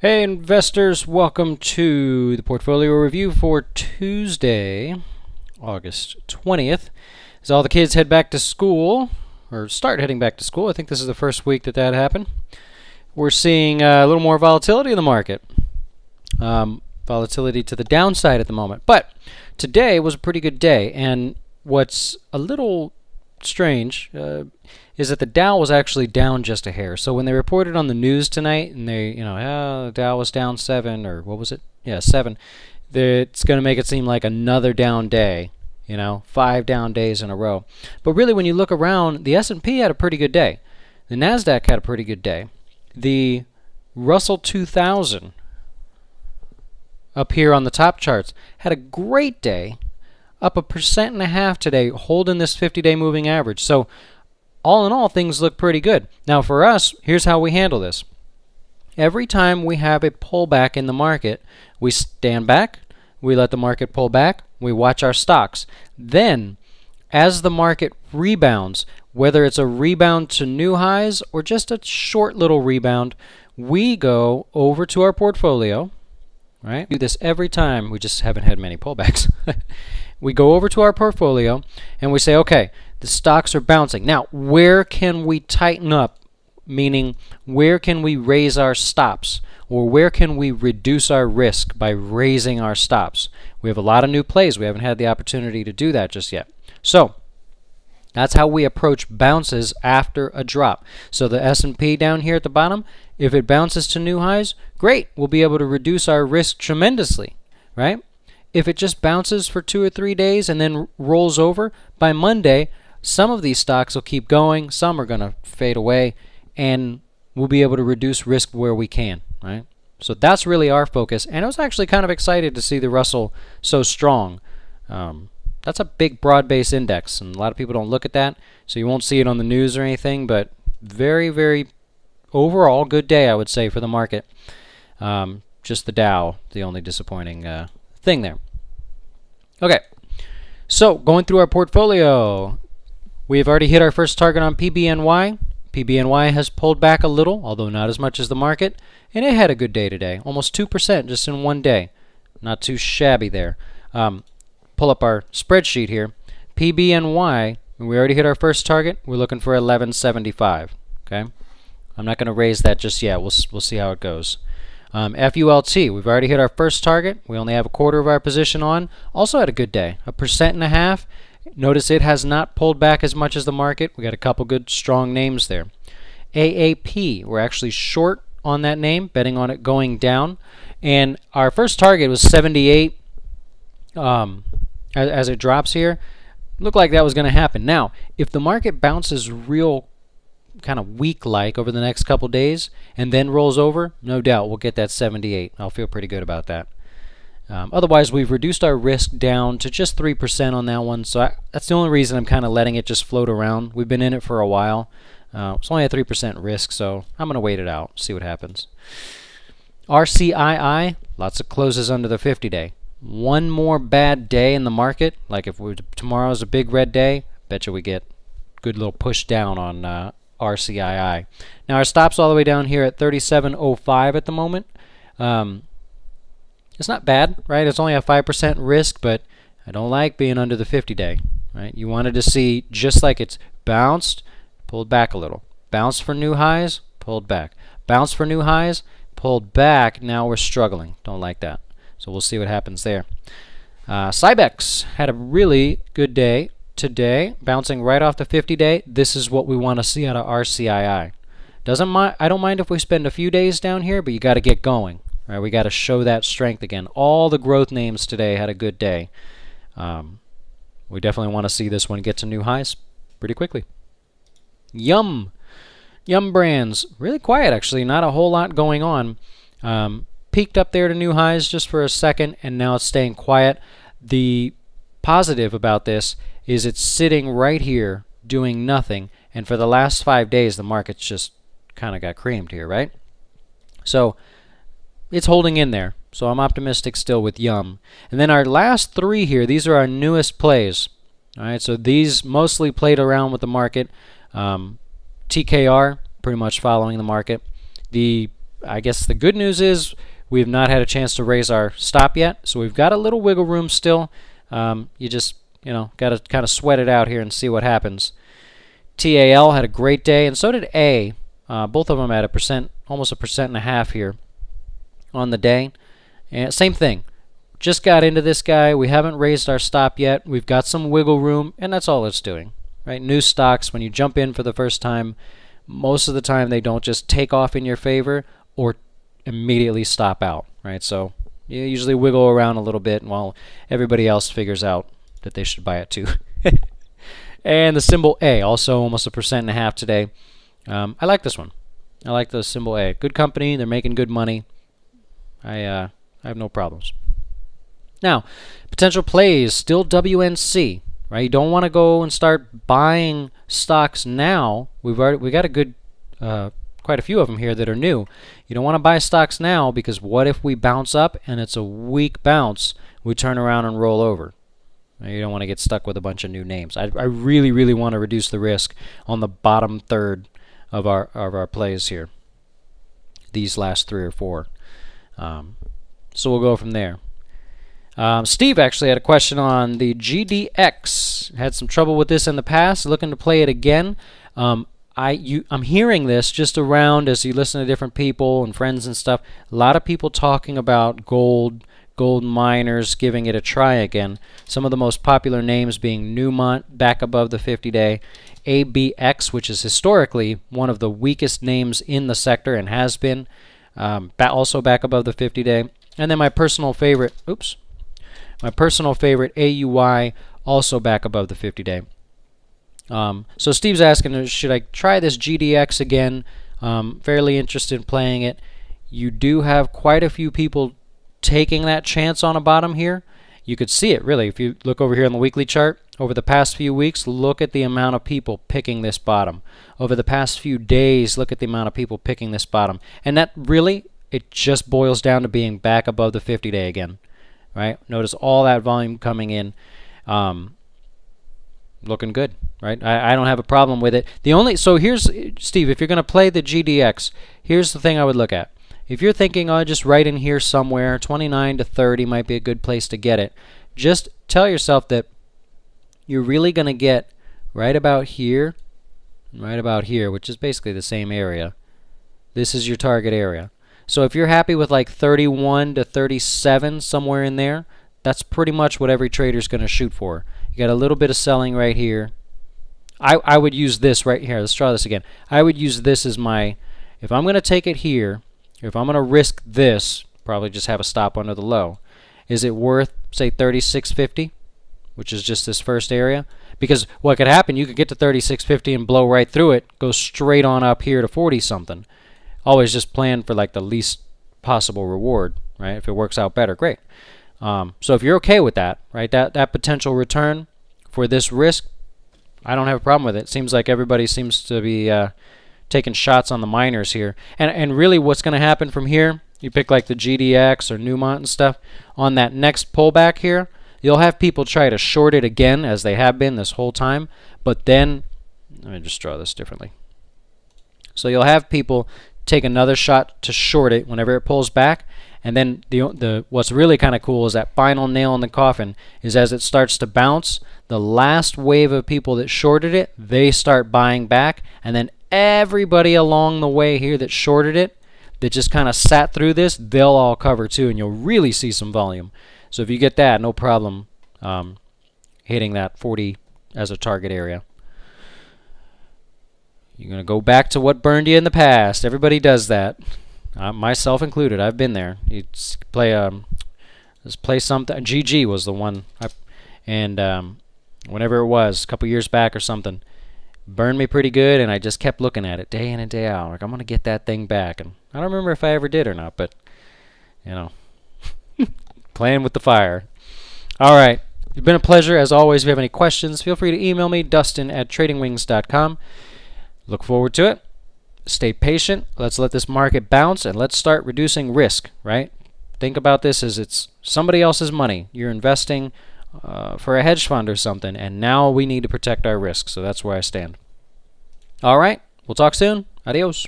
Hey investors, welcome to the portfolio review for Tuesday, August 20th. As all the kids head back to school, or start heading back to school, I think this is the first week that happened. We're seeing a little more volatility in the market. Volatility to the downside at the moment. But today was a pretty good day, and what's a little strange is that the Dow was actually down just a hair. So when they reported on the news tonight, and the Dow was down 7, or what was it? Yeah, 7. It's going to make it seem like another down day. 5 down days in a row. But really, when you look around, the S&P had a pretty good day. The Nasdaq had a pretty good day. The Russell 2000 up here on the top charts had a great day, up 1.5% today, holding this 50-day moving average. So all in all, things look pretty good. Now for us, here's how we handle this. Every time we have a pullback in the market, we stand back, we let the market pull back, we watch our stocks. Then, as the market rebounds, whether it's a rebound to new highs or just a short little rebound, we go over to our portfolio, right? We do this every time, we just haven't had many pullbacks. We go over to our portfolio and we say, okay, the stocks are bouncing. Now, where can we tighten up? Meaning, where can we raise our stops? Or where can we reduce our risk by raising our stops? We have a lot of new plays. We haven't had the opportunity to do that just yet. So, that's how we approach bounces after a drop. So the S&P down here at the bottom, if it bounces to new highs, great. We'll be able to reduce our risk tremendously, right? If it just bounces for 2 or 3 days and then rolls over, by Monday, some of these stocks will keep going, some are going to fade away, and we'll be able to reduce risk where we can, right? So that's really our focus, and I was actually kind of excited to see the Russell so strong. That's a big broad-based index, and a lot of people don't look at that, so you won't see it on the news or anything, but very, very overall good day, I would say, for the market. Just the Dow, the only disappointing thing there. Okay, so going through our portfolio, we have already hit our first target on PBNY. PBNY has pulled back a little, although not as much as the market, and it had a good day today, almost 2% just in one day. Not too shabby there. Pull up our spreadsheet here. PBNY, we already hit our first target. We're looking for 1175. Okay, I'm not going to raise that just yet. We'll see how it goes. FULT, we've already hit our first target. We only have a quarter of our position on. Also had a good day, 1.5%. Notice it has not pulled back as much as the market. We got a couple good strong names there. AAP, we're actually short on that name, betting on it going down. And our first target was 78 as it drops here. Looked like that was going to happen. Now, if the market bounces real kind of weak-like over the next couple days and then rolls over, no doubt we'll get that 78. I'll feel pretty good about that. Otherwise, we've reduced our risk down to just 3% on that one, so that's the only reason I'm kind of letting it just float around. We've been in it for a while. It's only a 3% risk, so I'm going to wait it out, see what happens. RCII, lots of closes under the 50-day. One more bad day in the market, like if tomorrow's a big red day, bet you we get a good little push down on RCII. Now our stop's all the way down here at 37.05 at the moment. It's not bad, right? It's only a 5% risk, but I don't like being under the 50-day, right? You wanted to see just like it's bounced, pulled back a little. Bounced for new highs, pulled back. Bounced for new highs, pulled back. Now we're struggling. Don't like that. So we'll see what happens there. Cybex had a really good day today, bouncing right off the 50-day. This is what we want to see out of RCII. I don't mind if we spend a few days down here, but you got to get going. Right, we got to show that strength again. All the growth names today had a good day. We definitely want to see this one get to new highs pretty quickly. Yum Brands, really quiet actually. Not a whole lot going on. Peaked up there to new highs just for a second, and now it's staying quiet. The positive about this is it's sitting right here doing nothing, and for the last 5 days the market's just kind of got creamed here, right? So it's holding in there. So I'm optimistic still with Yum. And then our last 3 here, these are our newest plays. All right, so these mostly played around with the market. TKR, pretty much following the market. The I guess the good news is we've not had a chance to raise our stop yet, so we've got a little wiggle room still. You just, got to kind of sweat it out here and see what happens. TAL had a great day, and so did A. Both of them had almost 1.5% here on the day. And same thing. Just got into this guy. We haven't raised our stop yet. We've got some wiggle room, and that's all it's doing. Right? New stocks, when you jump in for the first time, most of the time they don't just take off in your favor or immediately stop out. Right? So you usually wiggle around a little bit while everybody else figures out that they should buy it too. And the symbol A, also almost 1.5% today. I like this one. I like the symbol A. Good company. They're making good money. I have no problems. Now, potential plays, still WNC, right? You don't want to go and start buying stocks now. We got a good, quite a few of them here that are new. You don't want to buy stocks now because what if we bounce up and it's a weak bounce, we turn around and roll over? You don't want to get stuck with a bunch of new names. I really, really want to reduce the risk on the bottom third of our plays here. These last 3 or 4. So we'll go from there. Steve actually had a question on the GDX. Had some trouble with this in the past. Looking to play it again. I'm hearing this just around as you listen to different people and friends and stuff. A lot of people talking about gold miners, giving it a try again. Some of the most popular names being Newmont, back above the 50-day. ABX, which is historically one of the weakest names in the sector and has been, also back above the 50-day. And then my personal favorite, AUY, also back above the 50-day. So Steve's asking, should I try this GDX again? Fairly interested in playing it. You do have quite a few people taking that chance on a bottom here. You could see it really if you look over here on the weekly chart. Over the past few weeks, look at the amount of people picking this bottom. Over the past few days, look at the amount of people picking this bottom. And that really, it just boils down to being back above the 50-day again. Right? Notice all that volume coming in. Looking good, right? I don't have a problem with it. So here's, Steve, if you're going to play the GDX, here's the thing I would look at. If you're thinking, just right in here somewhere, 29 to 30 might be a good place to get it. Just tell yourself that you're really going to get right about here, which is basically the same area. This is your target area. So if you're happy with like 31 to 37, somewhere in there, that's pretty much what every trader's going to shoot for. You got a little bit of selling right here. I would use this right here. Let's try this again. I would use this as my, if I'm going to take it here, if I'm going to risk this, probably just have a stop under the low. Is it worth, say, 36.50, which is just this first area? Because what could happen, you could get to 36.50 and blow right through it, go straight on up here to 40-something. Always just plan for like the least possible reward, right? If it works out better, great. So if you're okay with that, right, that potential return for this risk, I don't have a problem with it. It seems like everybody seems to be taking shots on the miners here. And really what's going to happen from here, you pick like the GDX or Newmont and stuff, on that next pullback here, you'll have people try to short it again as they have been this whole time. But then, let me just draw this differently. So you'll have people take another shot to short it whenever it pulls back. And then what's really kind of cool is that final nail in the coffin is as it starts to bounce, the last wave of people that shorted it, they start buying back. And then everybody along the way here that shorted it, that just kind of sat through this, they'll all cover too, and you'll really see some volume. So if you get that, no problem hitting that 40 as a target area. You're going to go back to what burned you in the past. Everybody does that. Myself included. I've been there. You play something. GG was the one. Whenever it was, a couple years back or something, burned me pretty good, and I just kept looking at it day in and day out. Like, I'm going to get that thing back. And I don't remember if I ever did or not, but, playing with the fire. All right. It's been a pleasure. As always, if you have any questions, feel free to email me, dustin@tradingwings.com. Look forward to it. Stay patient. Let's let this market bounce, and let's start reducing risk, right? Think about this as it's somebody else's money. You're investing for a hedge fund or something, and now we need to protect our risk. So that's where I stand. All right. We'll talk soon. Adios.